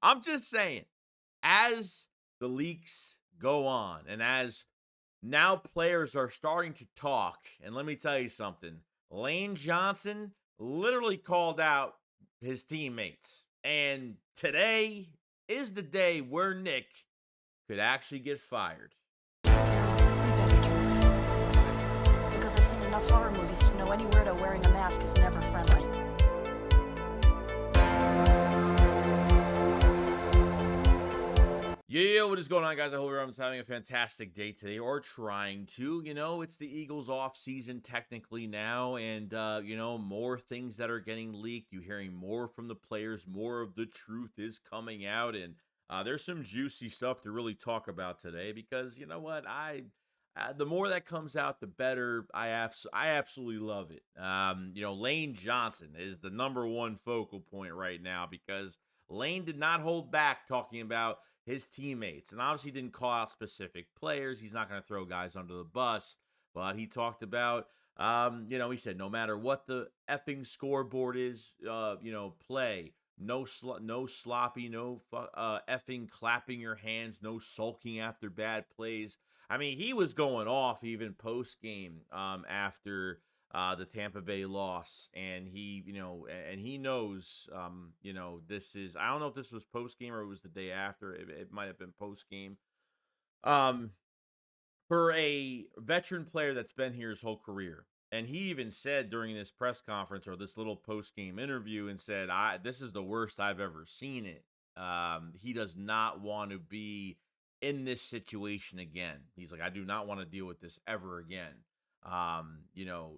I'm just saying, as the leaks go on and as now players are starting to talk, and let me tell you something, Lane Johnson literally called out his teammates. And today is the day where Nick could actually get fired. You better turn around. Because I've seen enough horror movies to know any weirdo wearing a mask is never friendly. Yeah, what is going on, guys? I hope everyone's having a fantastic day today, or trying to. It's the Eagles off season technically now, and more things that are getting leaked. You're hearing more from the players, more of the truth is coming out, and there's some juicy stuff to really talk about today. Because you know what, the more that comes out, the better. I absolutely love it. Lane Johnson is the number one focal point right now because Lane did not hold back talking about his teammates, and obviously didn't call out specific players. He's not going to throw guys under the bus, but he talked about, he said no matter what the effing scoreboard is, play. No sloppy, effing clapping your hands, no sulking after bad plays. I mean, he was going off even post game after the Tampa Bay loss, and he knows, this is. I don't know if this was post game or it was the day after. It might have been post game. Um, for a veteran player that's been here his whole career, and he even said during this press conference or this little post game interview, and said, "I this is the worst I've ever seen it." He does not want to be in this situation again. He's like, "I do not want to deal with this ever again."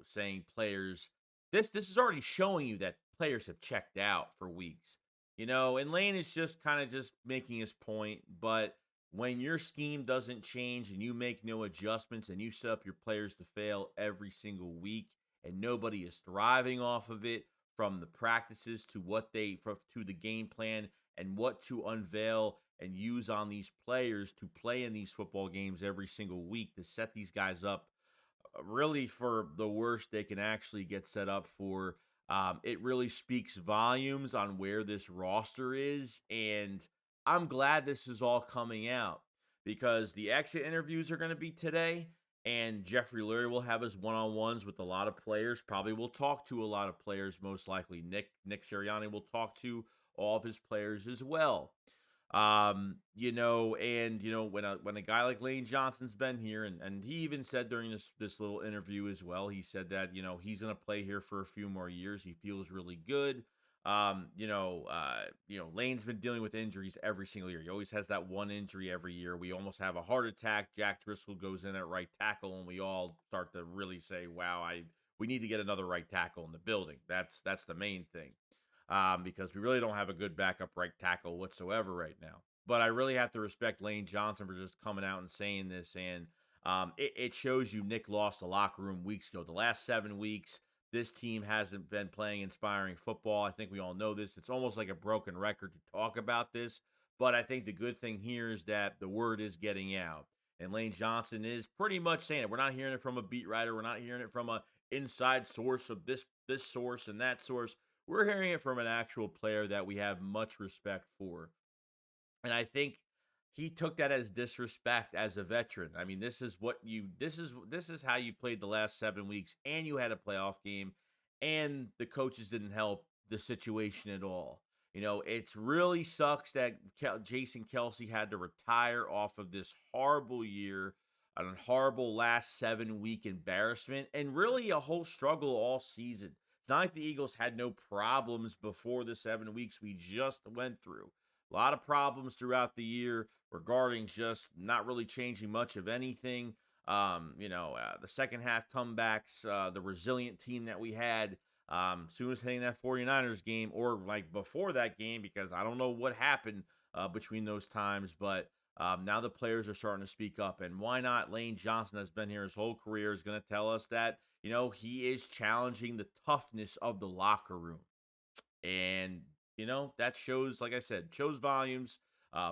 Saying players, this is already showing you that players have checked out for weeks. And Lane is just kind of just making his point, but when your scheme doesn't change and you make no adjustments and you set up your players to fail every single week and nobody is thriving off of it, from the practices to to the game plan and what to unveil and use on these players to play in these football games every single week to set these guys up really for the worst they can actually get set up for. It really speaks volumes on where this roster is, and I'm glad this is all coming out because the exit interviews are going to be today, and Jeffrey Lurie will have his one-on-ones with a lot of players. Probably will talk to a lot of players. Most likely, Nick Sirianni will talk to all of his players as well. When a guy like Lane Johnson's been here, and he even said during this little interview as well, he said that he's gonna play here for a few more years. He feels really good. Lane's been dealing with injuries every single year. He always has that one injury every year. We almost have a heart attack. Jack Driscoll goes in at right tackle, and we all start to really say, "Wow, we need to get another right tackle in the building." That's the main thing, because we really don't have a good backup right tackle whatsoever right now. But I really have to respect Lane Johnson for just coming out and saying this. And it shows you Nick lost the locker room weeks ago. The last 7 weeks, this team hasn't been playing inspiring football. I think we all know this. It's almost like a broken record to talk about this. But I think the good thing here is that the word is getting out. And Lane Johnson is pretty much saying it. We're not hearing it from a beat writer. We're not hearing it from a inside source of this source and that source. We're hearing it from an actual player that we have much respect for. And I think he took that as disrespect as a veteran. I mean, this is how you played the last 7 weeks, and you had a playoff game, and the coaches didn't help the situation at all. It's really sucks that Jason Kelsey had to retire off of this horrible year, a horrible last 7 week embarrassment, and really a whole struggle all season. It's not like the Eagles had no problems before the 7 weeks we just went through. A lot of problems throughout the year regarding just not really changing much of anything. The second half comebacks, the resilient team that we had, soon as hitting that 49ers game, or like before that game, because I don't know what happened between those times, but now the players are starting to speak up. And why not? Lane Johnson has been here his whole career, is going to tell us that, he is challenging the toughness of the locker room. And, that shows, like I said, shows volumes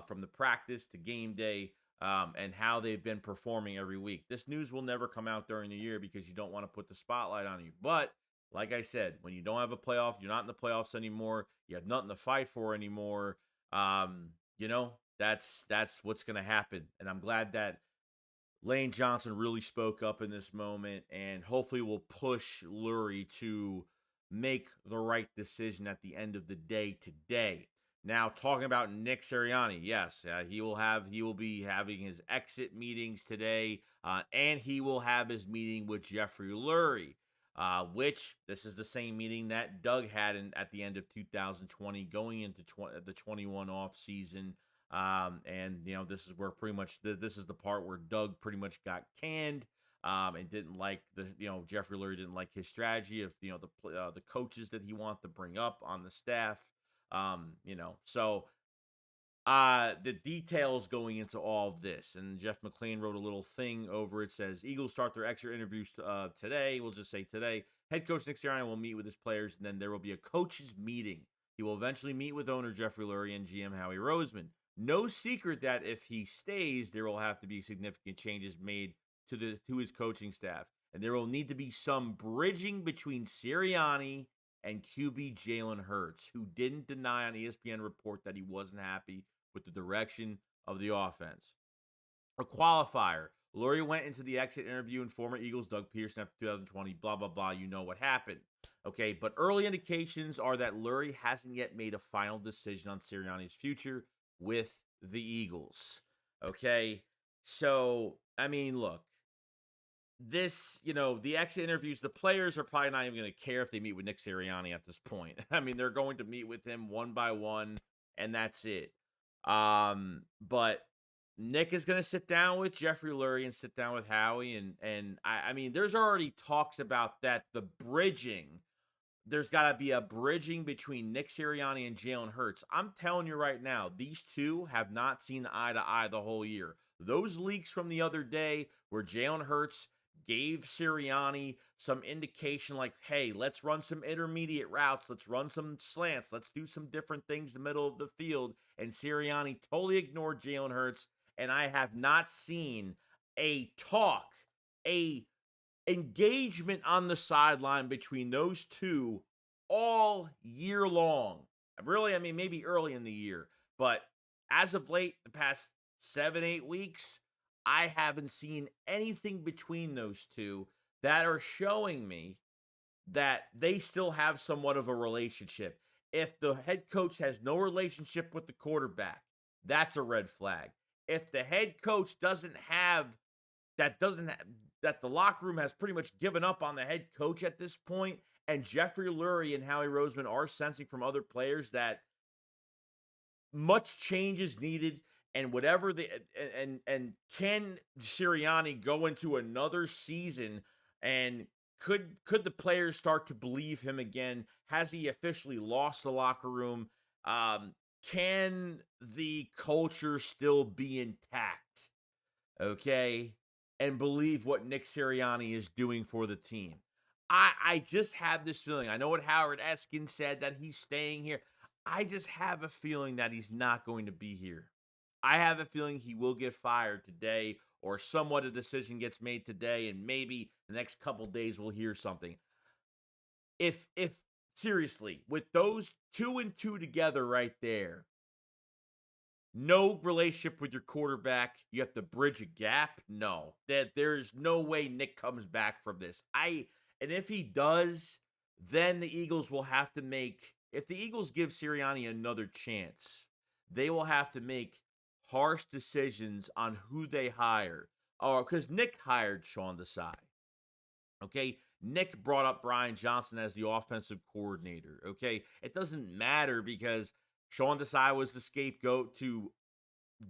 from the practice to game day, and how they've been performing every week. This news will never come out during the year because you don't want to put the spotlight on you. But like I said, when you don't have a playoff, you're not in the playoffs anymore, you have nothing to fight for anymore. You know, that's what's going to happen, and I'm glad that Lane Johnson really spoke up in this moment, and hopefully will push Lurie to make the right decision at the end of the day today. Now, talking about Nick Sirianni, yes, he will be having his exit meetings today, and he will have his meeting with Jeffrey Lurie, which this is the same meeting that Doug had at the end of 2020, going into the 21 off season. And this is where pretty much this is the part where Doug pretty much got canned, and didn't like Jeffrey Lurie didn't like his strategy of the coaches that he wanted to bring up on the staff. So the details going into all of this, and Jeff McLean wrote a little thing over it. Says Eagles start their extra interviews today. We'll just say today. Head coach Nick Sirianni will meet with his players, and then there will be a coaches meeting. He will eventually meet with owner Jeffrey Lurie and GM Howie Roseman. No secret that if he stays, there will have to be significant changes made to his coaching staff, and there will need to be some bridging between Sirianni and QB Jalen Hurts, who didn't deny on ESPN report that he wasn't happy with the direction of the offense. A qualifier. Lurie went into the exit interview and former Eagles Doug Pearson after 2020, blah, blah, blah. You know what happened. Okay, but early indications are that Lurie hasn't yet made a final decision on Sirianni's future with the Eagles. Okay, so, I mean, look, the exit interviews, the players are probably not even going to care if they meet with Nick Sirianni at this point. I mean, they're going to meet with him one by one, and that's it. But Nick is going to sit down with Jeffrey Lurie and sit down with Howie, and I mean, there's already talks about that. The bridging, there's got to be a bridging between Nick Sirianni and Jalen Hurts. I'm telling you right now, these two have not seen eye to eye the whole year. Those leaks from the other day where Jalen Hurts gave Sirianni some indication like, hey, let's run some intermediate routes. Let's run some slants. Let's do some different things in the middle of the field. And Sirianni totally ignored Jalen Hurts. And I have not seen a engagement on the sideline between those two all year long. Really, I mean, maybe early in the year. But as of late, the past 7-8 weeks, I haven't seen anything between those two that are showing me that they still have somewhat of a relationship. If the head coach has no relationship with the quarterback, that's a red flag. If the head coach doesn't have that the locker room has pretty much given up on the head coach at this point, and Jeffrey Lurie and Howie Roseman are sensing from other players that much change is needed, and whatever and can Sirianni go into another season, and could the players start to believe him again? Has he officially lost the locker room? Can the culture still be intact? Okay, and believe what Nick Sirianni is doing for the team. I just have this feeling. I know what Howard Eskin said, that he's staying here. I just have a feeling that he's not going to be here. I have a feeling he will get fired today, or somewhat a decision gets made today, and maybe the next couple days we'll hear something. If seriously, with those 2 and 2 together right there, no relationship with your quarterback, you have to bridge a gap. No, that there's no way Nick comes back from this. And if he does, then the Eagles will have to make, if the Eagles give Sirianni another chance, they will have to make harsh decisions on who they hire. Oh, because Nick hired Sean Desai. Okay, Nick brought up Brian Johnson as the offensive coordinator. Okay, it doesn't matter because Sean Desai was the scapegoat to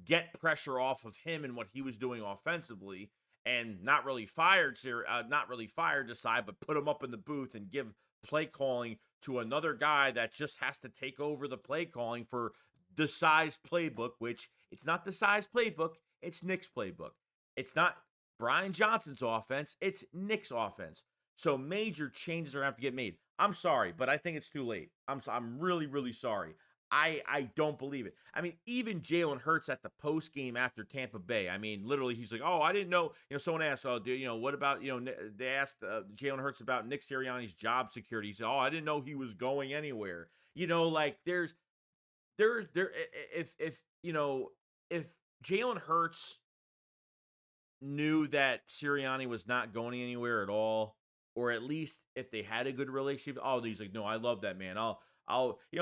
get pressure off of him and what he was doing offensively, and not really fired Desai, but put him up in the booth and give play calling to another guy that just has to take over the play calling for Desai's playbook, which it's not Desai's playbook, it's Nick's playbook. It's not Brian Johnson's offense, it's Nick's offense. So major changes are going to have to get made. I'm sorry, but I think it's too late. I'm really, really sorry. I don't believe it. I mean, even Jalen Hurts at the post game after Tampa Bay. I mean, literally, he's like, "Oh, I didn't know." Someone asked, "Oh, what about They asked Jalen Hurts about Nick Sirianni's job security. He said, "Oh, I didn't know he was going anywhere." Like if if Jalen Hurts knew that Sirianni was not going anywhere at all, or at least if they had a good relationship. Oh, he's like, no, I love that man. I'll,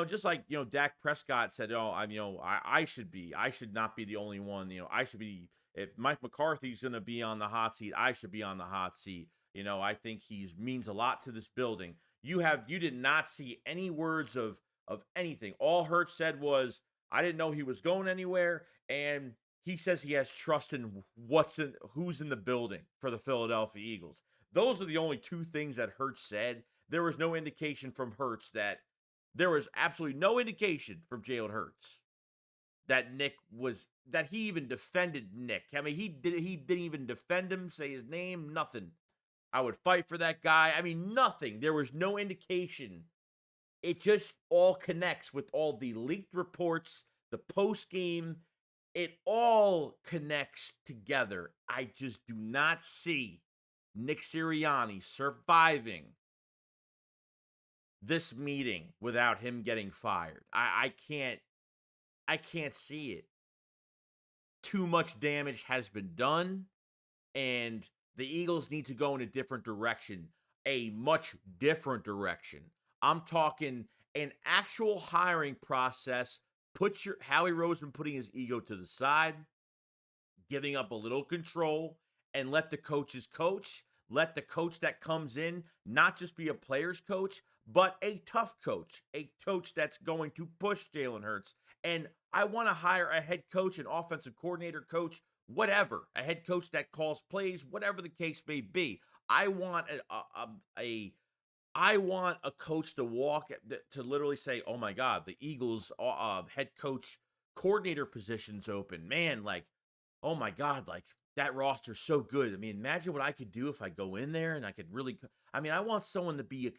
just like Dak Prescott said, oh, I should not be the only one. I should be. If Mike McCarthy's going to be on the hot seat, I should be on the hot seat. I think he means a lot to this building. You did not see any words of anything. All Hurts said was, I didn't know he was going anywhere, and he says he has trust in who's in the building for the Philadelphia Eagles. Those are the only two things that Hurts said. There was no indication from Hurts that there was absolutely no indication from Jalen Hurts that he even defended Nick. I mean, he didn't even defend him, say his name, nothing. I would fight for that guy. I mean, nothing. There was no indication. It just all connects with all the leaked reports, the post game. It all connects together. I just do not see Nick Sirianni surviving this meeting without him getting fired. I can't see it. Too much damage has been done, and the Eagles need to go in a different direction, a much different direction. I'm talking an actual hiring process. Put your Howie Roseman putting his ego to the side, giving up a little control, and let the coaches coach. Let the coach that comes in not just be a player's coach, but a tough coach, a coach that's going to push Jalen Hurts. And I want to hire a head coach, an offensive coordinator coach, whatever, a head coach that calls plays, whatever the case may be. I want I want a coach to to literally say, "Oh my God, the Eagles head coach coordinator position's open." Man, like, oh my God, like that roster's so good. I mean, imagine what I could do if I go in there and I could really. I mean, I want someone to be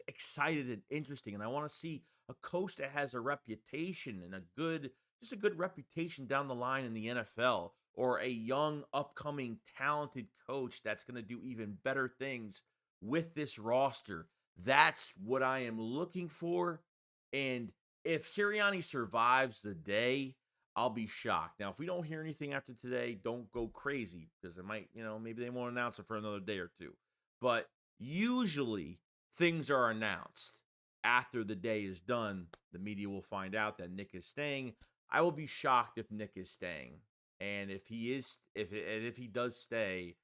excited and interesting, and I want to see a coach that has a reputation and just a good reputation down the line in the NFL, or a young, upcoming, talented coach that's going to do even better things with this roster. That's what I am looking for. And if Sirianni survives the day, I'll be shocked. Now, if we don't hear anything after today, don't go crazy because it might, maybe they won't announce it for another day or two. But usually things are announced after the day is done. The media will find out that Nick is staying. I will be shocked if Nick is staying. And if he does stay,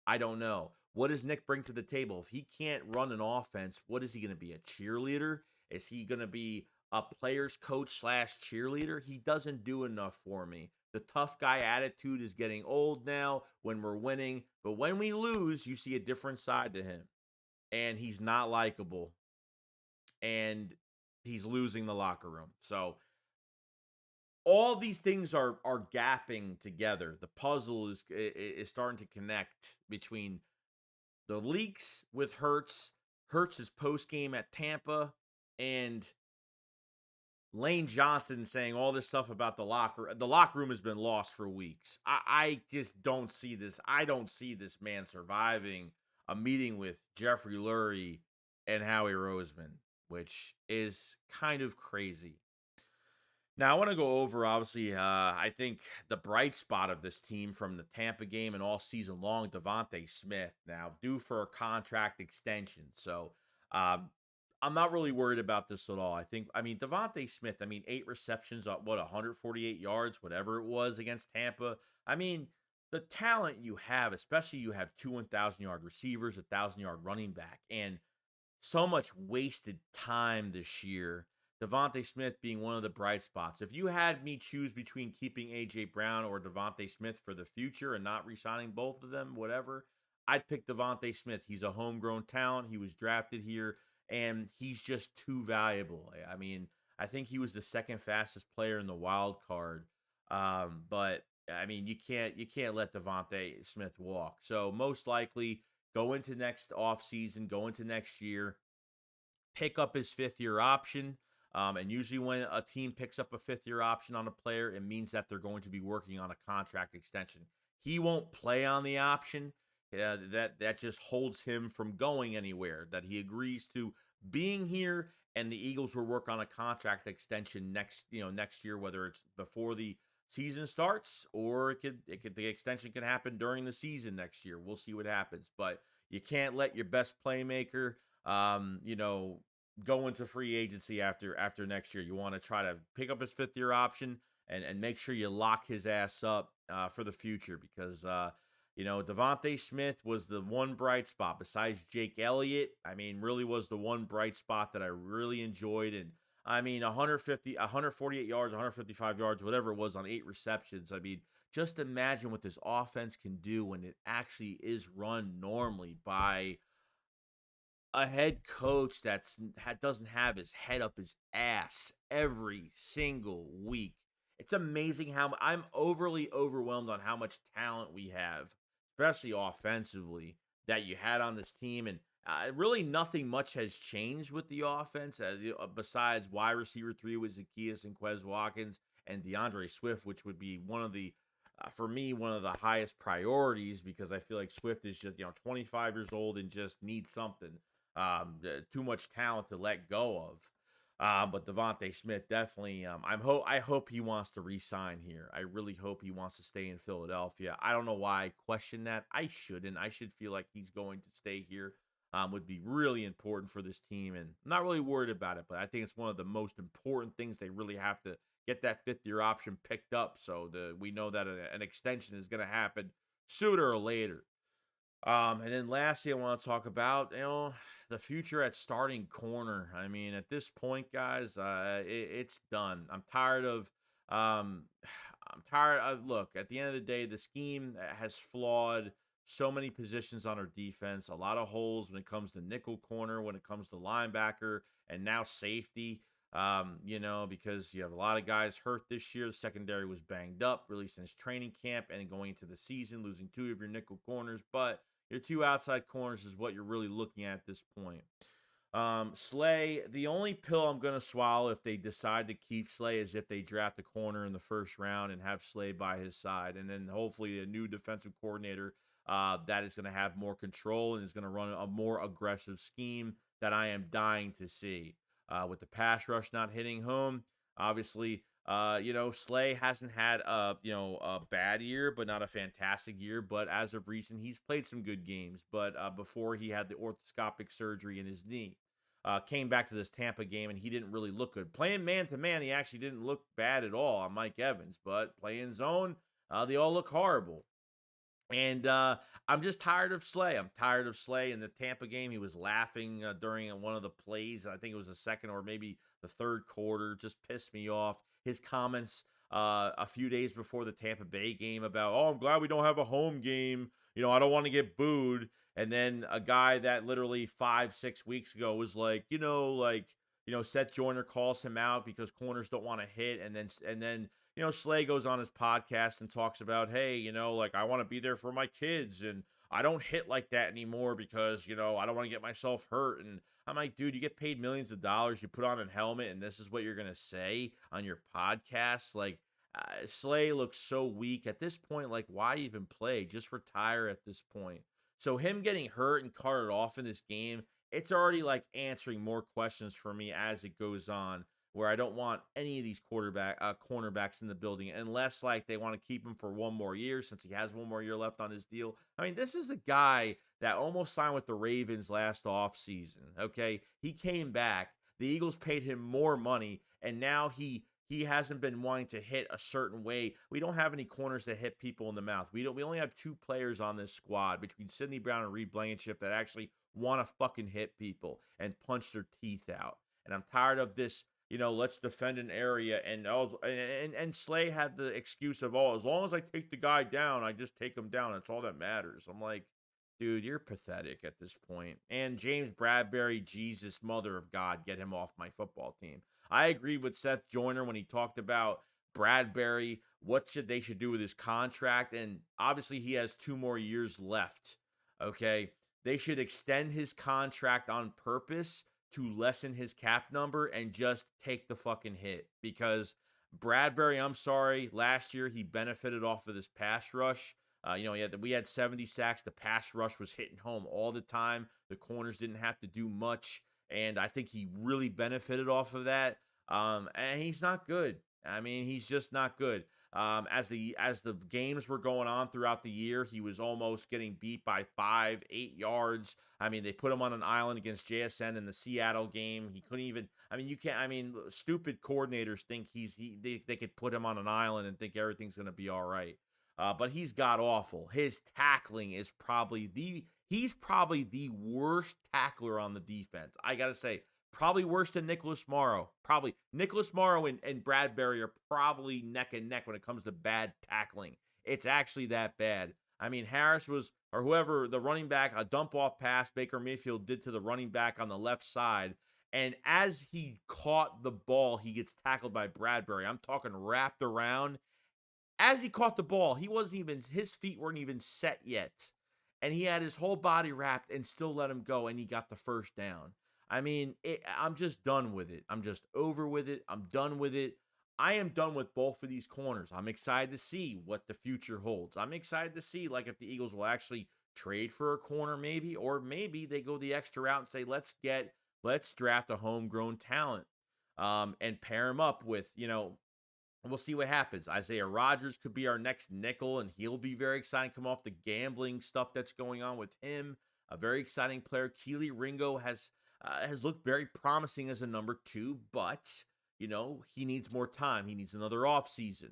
I don't know. What does Nick bring to the table? If he can't run an offense, what is he going to be? A cheerleader? Is he going to be a player's coach / cheerleader? He doesn't do enough for me. The tough guy attitude is getting old now when we're winning. But when we lose, you see a different side to him. And he's not likable. And he's losing the locker room. So all these things are gapping together. The puzzle is starting to connect between the leaks with Hurts' post game at Tampa, and Lane Johnson saying all this stuff about the locker. The locker room has been lost for weeks. I just don't see this. I don't see this man surviving a meeting with Jeffrey Lurie and Howie Roseman, which is kind of crazy. Now, I want to go over, obviously, I think the bright spot of this team from the Tampa game and all season long, Devontae Smith, now due for a contract extension. So I'm not really worried about this at all. Devontae Smith, 8 receptions, 148 yards, whatever it was against Tampa. I mean, the talent you have, especially you have 2 1,000-yard receivers, 1,000-yard running back, and so much wasted time this year. Devontae Smith being one of the bright spots. If you had me choose between keeping A.J. Brown or Devontae Smith for the future and not re-signing both of them, whatever, I'd pick Devontae Smith. He's a homegrown talent. He was drafted here, and he's just too valuable. I think he was the second fastest player in the wild card. But you can't let Devontae Smith walk. So most likely go into next offseason, go into next year, pick up his 5th-year option. And usually when a team picks up a 5th-year option on a player, it means that they're going to be working on a contract extension. He won't play on the option. That just holds him from going anywhere, that he agrees to being here, and the Eagles will work on a contract extension next year, whether it's before the season starts or the extension can happen during the season next year. We'll see what happens, but you can't let your best playmaker, go into free agency after next year. You want to try to pick up his fifth year option and make sure you lock his ass up for the future because Devontae Smith was the one bright spot besides Jake Elliott. I mean, really was the one bright spot that I really enjoyed. And I mean, 148 yards, 155 yards, whatever it was on 8 receptions. I mean, just imagine what this offense can do when it actually is run normally by a head coach doesn't have his head up his ass every single week. It's amazing how I'm overly overwhelmed on how much talent we have, especially offensively, that you had on this team. And really, nothing much has changed with the offense besides wide receiver three with Zacchaeus and Quez Watkins and DeAndre Swift, which would be for me, one of the highest priorities because I feel like Swift is just 25 years old and just needs something too much talent to let go of. But Devontae Smith definitely. I hope he wants to re-sign here. I really hope he wants to stay in Philadelphia. I don't know why I question that. I shouldn't. I should feel like he's going to stay here. Would be really important for this team, and I'm not really worried about it. But I think it's one of the most important things. They really have to get that fifth year option picked up, so we know that an extension is going to happen sooner or later. And then lastly, I want to talk about, the future at starting corner. I mean, at this point, guys, it's done. I'm tired of, look, at the end of the day, the scheme has flawed so many positions on our defense, a lot of holes when it comes to nickel corner, when it comes to linebacker, and now safety. Because you have a lot of guys hurt this year. The secondary was banged up, really since training camp and going into the season, losing two of your nickel corners. But your two outside corners is what you're really looking at this point. Slay, the only pill I'm going to swallow if they decide to keep Slay is if they draft a corner in the first round and have Slay by his side. And then hopefully a new defensive coordinator that is going to have more control and is going to run a more aggressive scheme that I am dying to see. With the pass rush not hitting home, obviously, Slay hasn't had a bad year, but not a fantastic year. But as of recent, he's played some good games. But before he had the orthoscopic surgery in his knee, came back to this Tampa game and he didn't really look good. Playing man to man, he actually didn't look bad at all on Mike Evans. But playing zone, they all look horrible. And I'm just tired of Slay. I'm tired of Slay. In the Tampa game, he was laughing during one of the plays. I think it was the second or maybe the third quarter. Just pissed me off. His comments a few days before the Tampa Bay game about, I'm glad we don't have a home game. I don't want to get booed. And then a guy that literally 5-6 weeks ago was like, Seth Joyner calls him out because corners don't want to hit. And then Slay goes on his podcast and talks about, hey, I want to be there for my kids and I don't hit like that anymore because, I don't want to get myself hurt. And I'm like, dude, you get paid millions of dollars. You put on a helmet and this is what you're going to say on your podcast. Like, Slay looks so weak at this point. Like, why even play? Just retire at this point. So him getting hurt and carted off in this game, it's already answering more questions for me as it goes on, where I don't want any of these cornerbacks in the building unless they want to keep him for one more year since he has one more year left on his deal. I mean, this is a guy that almost signed with the Ravens last offseason, okay? He came back. The Eagles paid him more money, and now he hasn't been wanting to hit a certain way. We don't have any corners that hit people in the mouth. We only have two players on this squad between Sidney Brown and Reed Blankenship that actually want to fucking hit people and punch their teeth out. And I'm tired of this, let's defend an area. And Slay had the excuse of, as long as I take the guy down, I just take him down. That's all that matters. I'm like, dude, you're pathetic at this point. And James Bradbury, Jesus, mother of God, get him off my football team. I agreed with Seth Joyner when he talked about Bradbury, they should do with his contract. And obviously he has 2 more years left. Okay. They should extend his contract on purpose to lessen his cap number and just take the fucking hit. Because Bradbury, I'm sorry, last year he benefited off of this pass rush. We had 70 sacks. The pass rush was hitting home all the time. The corners didn't have to do much. and I think he really benefited off of that. And he's not good. I mean, he's just not good. As the games were going on throughout the year, he was almost getting beat by 5, 8 yards. I mean, they put him on an island against JSN in the Seattle game. He couldn't even. I mean, you can't. I mean, stupid coordinators think they could put him on an island and think everything's going to be all right. But he's god awful. His tackling is probably the worst tackler on the defense. I gotta say, probably worse than Nicholas Morrow. Probably Nicholas Morrow and Bradbury are probably neck and neck when it comes to bad tackling. It's actually that bad. I mean, Harris was, or whoever, the running back, a dump off pass Baker Mayfield did to the running back on the left side. And as he caught the ball, he gets tackled by Bradbury. I'm talking wrapped around. As he caught the ball, his feet weren't even set yet. And he had his whole body wrapped and still let him go, and he got the first down. I mean, I'm just done with it. I'm just over with it. I'm done with it. I am done with both of these corners. I'm excited to see what the future holds. I'm excited to see, like, if the Eagles will actually trade for a corner, maybe, or maybe they go the extra route and say, let's draft a homegrown talent, and pair him up with, we'll see what happens. Isaiah Rodgers could be our next nickel, and he'll be very exciting. Come off the gambling stuff that's going on with him. A very exciting player. Keely Ringo has looked very promising as a number 2, but he needs more time. He needs another offseason.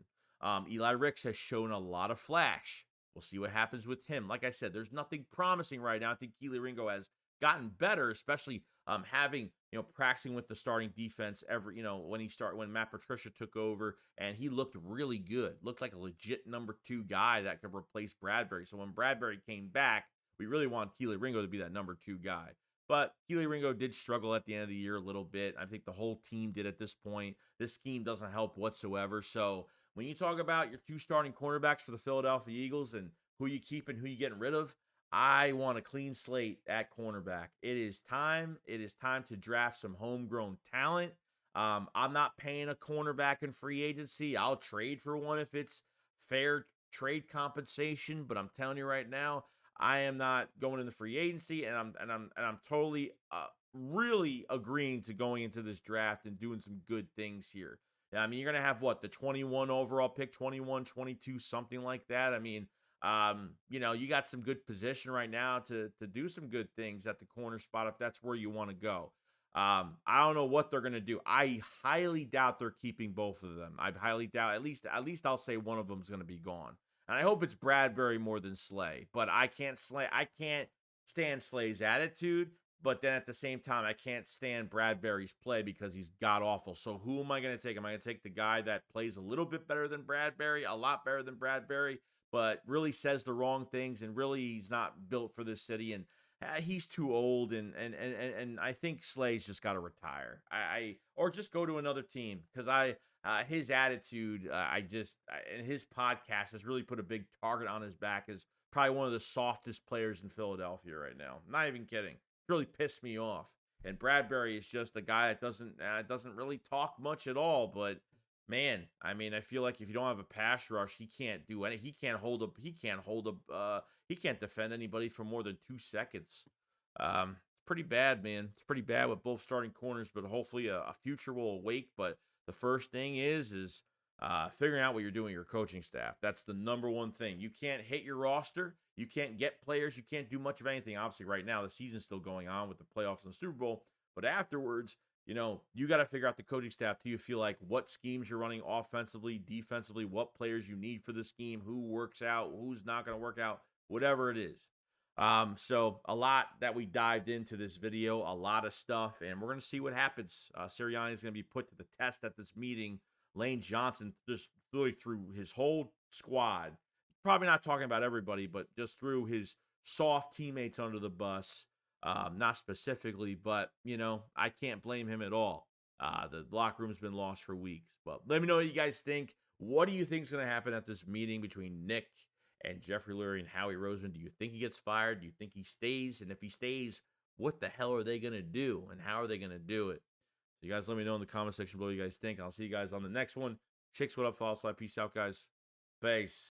Eli Ricks has shown a lot of flash. We'll see what happens with him. Like I said, there's nothing promising right now. I think Keely Ringo has gotten better, especially having practicing with the starting defense when Matt Patricia took over, and he looked really good. Looked like a legit number 2 guy that could replace Bradbury. So when Bradbury came back, we really want Keely Ringo to be that number 2 guy. But Keely Ringo did struggle at the end of the year a little bit. I think the whole team did at this point. This scheme doesn't help whatsoever. So when you talk about your 2 starting cornerbacks for the Philadelphia Eagles and who you keep and who you getting rid of, I want a clean slate at cornerback. It is time. It is time to draft some homegrown talent. I'm not paying a cornerback in free agency. I'll trade for one if it's fair trade compensation. But I'm telling you right now, I am not going into free agency, and I'm totally really agreeing to going into this draft and doing some good things here. Yeah, I mean, you're gonna have what, the 21 overall pick, 21, 22, something like that. I mean, you got some good position right now to do some good things at the corner spot if that's where you want to go. I don't know what they're gonna do. I highly doubt they're keeping both of them. I highly doubt. At least I'll say one of them is gonna be gone. And I hope it's Bradbury more than Slay. But I can't stand Slay's attitude. But then at the same time, I can't stand Bradbury's play because he's god awful. So who am I going to take? Am I going to take the guy that plays a little bit better than Bradbury, a lot better than Bradbury, but really says the wrong things, and really he's not built for this city, and he's too old, and I think Slay's just got to retire. Or just go to another team, because his attitude, and his podcast has really put a big target on his back as probably one of the softest players in Philadelphia right now. I'm not even kidding. It's really pissed me off. And Bradbury is just a guy that doesn't really talk much at all. But man, I mean, I feel like if you don't have a pass rush, he can't do any. He can't defend anybody for more than 2 seconds. It's pretty bad, man. It's pretty bad with both starting corners, but hopefully a future will awake. But the first thing is figuring out what you're doing with your coaching staff. That's the number one thing. You can't hit your roster. You can't get players. You can't do much of anything. Obviously, right now, the season's still going on with the playoffs and the Super Bowl. But afterwards, you got to figure out the coaching staff. Do you feel like what schemes you're running offensively, defensively, what players you need for the scheme, who works out, who's not going to work out, whatever it is. So a lot that we dived into this video, a lot of stuff, and we're going to see what happens. Sirianni is going to be put to the test at this meeting. Lane Johnson just really threw his whole squad, probably not talking about everybody, but just threw his soft teammates under the bus. Not specifically, but, I can't blame him at all. The locker room's been lost for weeks. But let me know what you guys think. What do you think is going to happen at this meeting between Nick and Jeffrey Lurie and Howie Roseman? Do you think he gets fired? Do you think he stays? And if he stays, what the hell are they going to do? And how are they going to do it? So you guys let me know in the comment section below what you guys think. I'll see you guys on the next one. Chicks, what up, follow slide. Peace out, guys. Peace.